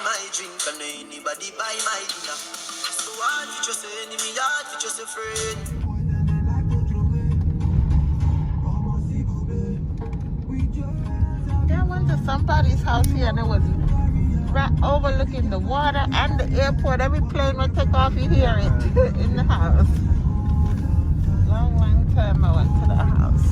my drink and anybody buy my dinner. So hard to just enemy, hard to just a friend. Yeah, I went to somebody's house here and it was right overlooking the water and the airport. Every plane would take off, you hear it in the house. Long time I went to the house.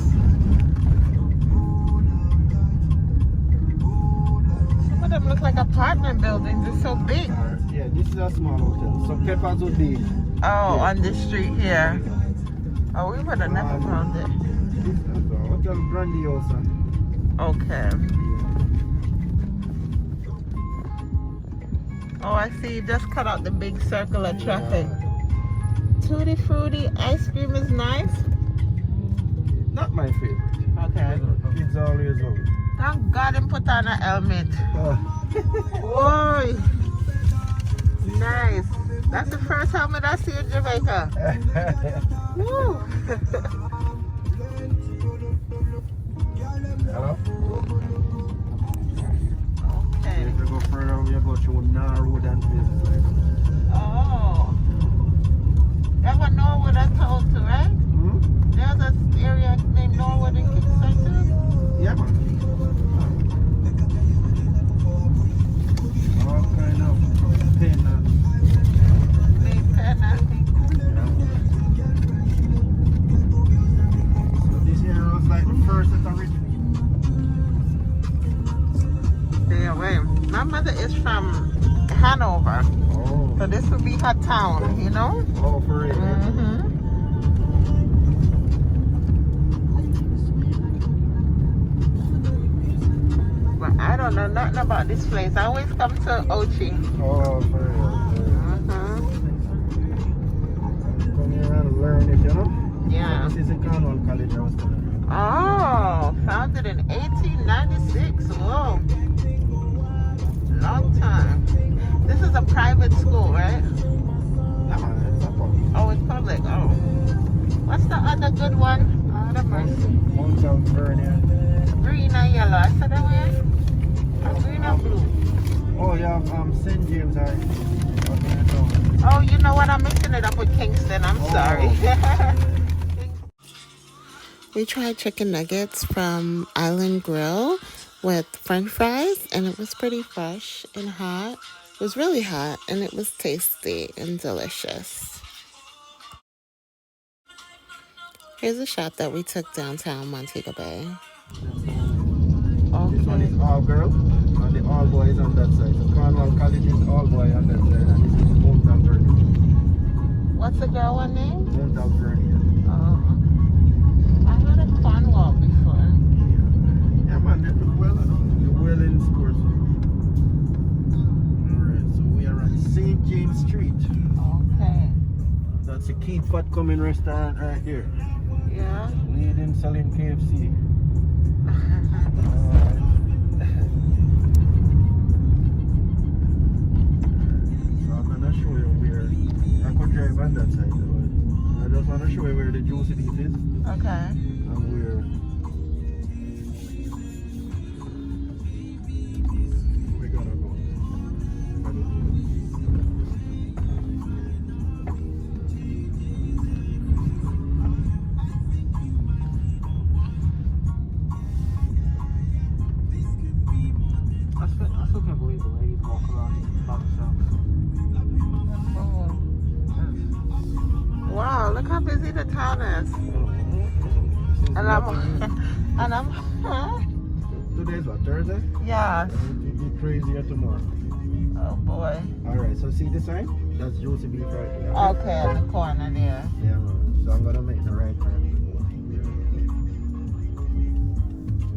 Some of them look like apartment buildings. It's so big. Yeah, this is a small hotel. Some peppers would be. Oh, on this street here. Oh, we would have never found it. This is a Hotel Grandiosa. Okay. Oh, I see you just cut out the big circle of traffic. Tutti Frutti ice cream is nice. Not my favorite. Okay. Kids always love it. Thank God and put on a helmet. Boy. Nice. That's the first helmet I see in Jamaica. Woo. Hello? Okay. If we go further, we go through Norwood and places like that. Oh. That one Norwood I told to, right? Hmm? There's an area named Norwood in Kingston too? Yeah, man. All kind of pen and... Big pen and... So this here was like the first that originated. Stay away. My mother is from Hanover. Oh. So this would be her town, you know? Oh, for real? Mm-hmm. But I don't know nothing about this place. I always come to Ochi. Oh, for real? Mm-hmm. Come here and learn it, you know? Yeah. This is in Cornwall College I was telling you. Oh, founded in 1896. Whoa. Long time. This is a private school, right? Nah, man, it's a public. Oh, it's public. Oh. What's the other good one? Oh, the mercy. Montego Bay. Green and yellow. I said that way? Or green and blue? Oh, yeah, St. James, Oh, you know what? I'm mixing it up with Kingston. I'm sorry. We tried chicken nuggets from Island Grill with french fries, and it was pretty fresh and hot. It was really hot, and it was tasty and delicious. Here's a shot that we took downtown Montego Bay. This one is all girl, and the all boys on that side. So Cornwall College is all boy on that side, and this is Montego Bay. What's the girl one name? Montego Bay. Oh. I heard of Cornwall before. Yeah, man, they look well, well in sports. Alright, so we are at St. James Street. Okay. That's a Keith Fat Coming restaurant right here. Yeah. Leading selling KFC. So I'm gonna show you where I could drive on that side. I just wanna show you where the juicy beef is. Okay. And where we're gonna go. I still can't believe the ladies walk around by themselves. Wow, look how busy the town is. And I'm, huh? Today's what, Thursday? Yeah. It'll be crazier tomorrow. Oh boy. Alright, so see the sign? That's juicy beef right there. Okay, in the corner there. Yeah, man. So I'm gonna make the right turn.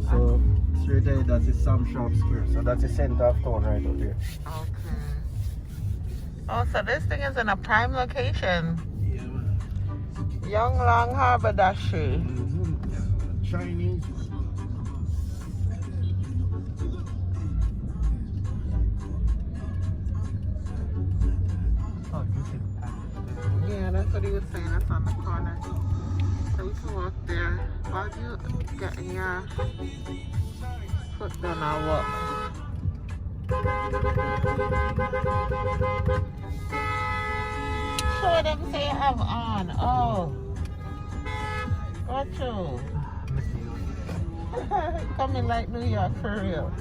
So straight ahead, that's the Sam Shop Square. So that's the center of town right out there. Okay. Oh, so this thing is in a prime location. Yeah, man. Young Long Haberdashery. Chinese. Oh, Yeah, that's what he was saying. That's on the corner. So we can walk there. While you getting your foot done, I'll walk. Show them say you have on. Oh. Got you. Coming like New York for real.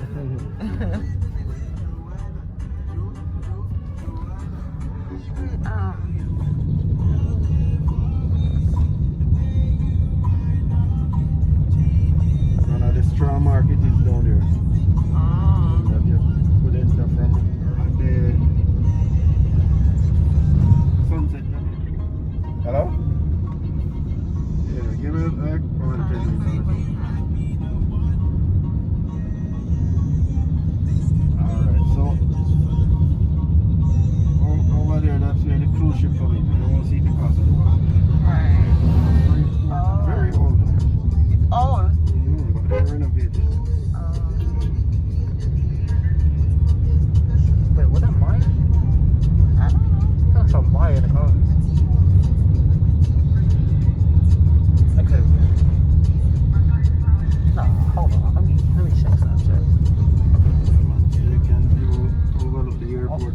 None of the straw market is down there. That you could enter from the sunset. Hello? Yeah, give me a Alright, so over there, that's where the cruise ship comes in. You won't see the cost of the water. Right. Very old. It's old. But they renovated. Wait, what am I? I don't know. That's some Maya in the car. Okay. No, hold on. Let me check Snapchat. So you can overlook the airport.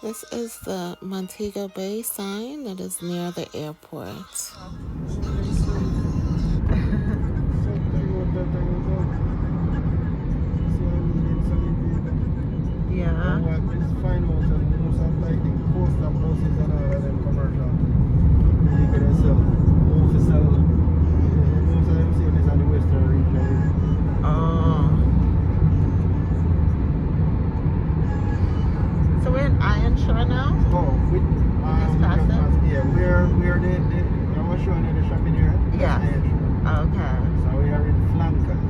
This is the Montego Bay sign that is near the airport. Yeah. It's fine out and most of like the coastal buses and all of them commercial. They can sell. Most of them sell is on the western region. So we're in Iron Shore now? Oh, with Just past it? yeah, we're the I was showing you the shopping area. Yeah. Okay. So we are in Flankers.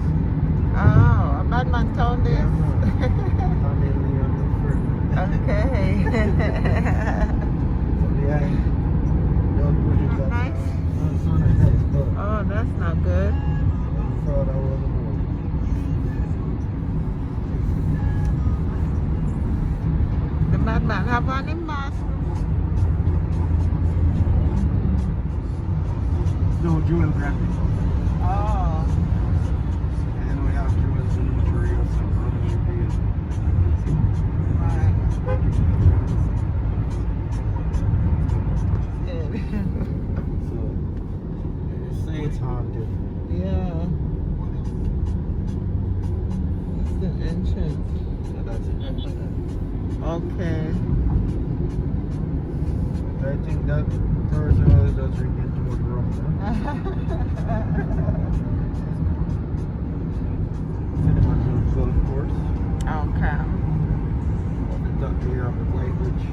Oh, a bad man town this. Okay. Yeah. Nice. Oh, that's not good. The madman have on him mask. No, jewel graphic. Oh. And we have jewels in the tree or something. Right. So, say it's haunted. Yeah. It's the entrance. So that's it. Okay. I think that person was just drinking too much rum. Cinnamon Golf Course. Okay. It's up here on the White Ridge.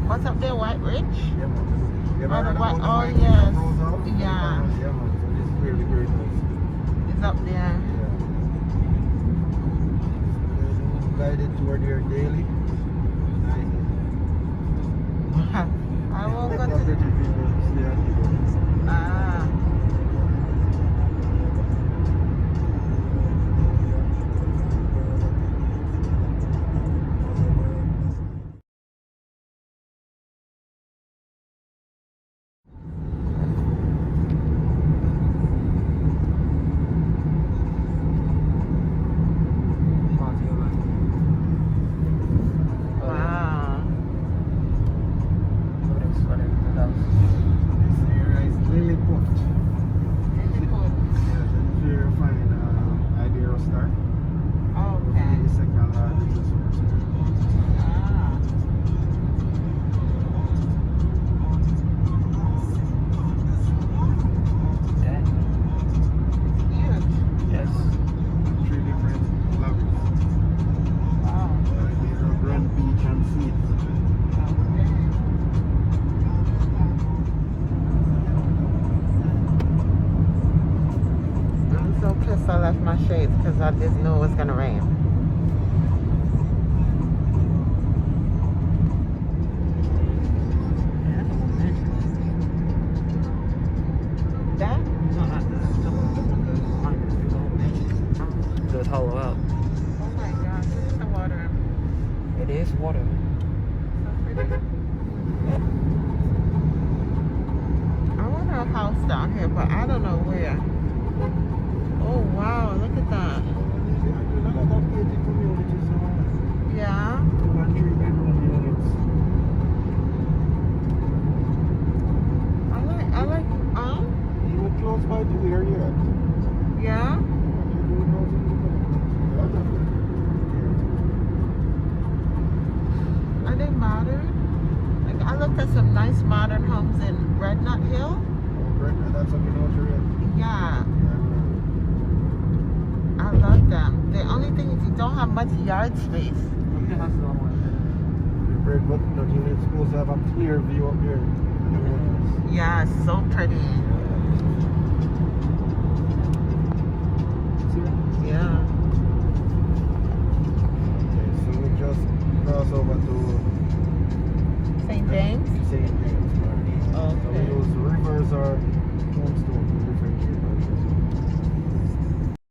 What's up there, White Ridge? Yeah, man. Oh, the white, Yeah, oh yes. Yeah, Yeah. man. So it's really great place. It's up there. Yeah. Guided tour there daily. I won't go to. Ah. Wow. I left my shades because I just knew it was going to rain. That? So it's hollow out. Oh my gosh, look at the water. It is water. So pretty. I want a house down here, but I by the area. Yeah? Are they modern? Like I looked at some nice modern homes in Red Nut Hill. Oh, Brenda, that's on the notary. Yeah, I love them. The only thing is you don't have much yard space. The house is on one. The red button, you're supposed to have a clear view up here. Yeah, it's so pretty.